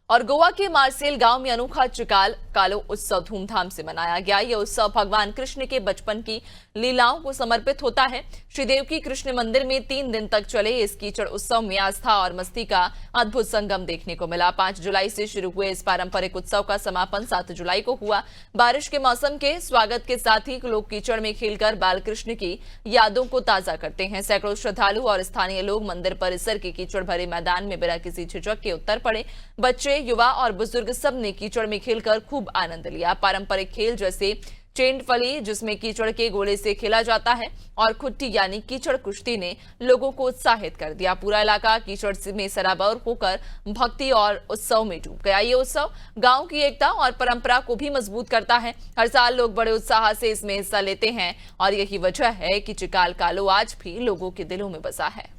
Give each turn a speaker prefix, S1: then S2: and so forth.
S1: और गोवा के मार्सेल गांव में अनोखा चिकाल कालो उत्सव धूमधाम से मनाया गया। यह उत्सव भगवान कृष्ण के बचपन की लीलाओं को समर्पित होता है। श्रीदेव की कृष्ण मंदिर में 3 दिन तक चले इस कीचड़ उत्सव में आस्था और मस्ती का अद्भुत संगम देखने को मिला। 5 जुलाई से शुरू हुए इस पारंपरिक उत्सव का समापन 7 जुलाई को हुआ। बारिश के मौसम के स्वागत के साथ ही लोग कीचड़ में खेलकर बाल कृष्ण की यादों को ताजा करते हैं। सैकड़ों श्रद्धालु और स्थानीय लोग मंदिर परिसर के कीचड़ भरे मैदान में बिना किसी झिझक के उतर पड़े। बच्चे, युवा और बुजुर्ग सब ने कीचड़ में खेलकर खूब आनंद लिया। पारंपरिक खेल जैसे चेंडफली, जिसमें कीचड़ के गोले से खेला जाता है, और खुट्टी यानी कीचड़ कुश्ती ने लोगों को उत्साहित कर दिया। पूरा इलाका कीचड़ में सराबोर होकर भक्ति और उत्सव में डूब गया। ये उत्सव गांव की एकता और परंपरा को भी मजबूत करता है। हर साल लोग बड़े उत्साह से इसमें हिस्सा लेते हैं और यही वजह है कि चिकाल कालो आज भी लोगों के दिलों में बसा है।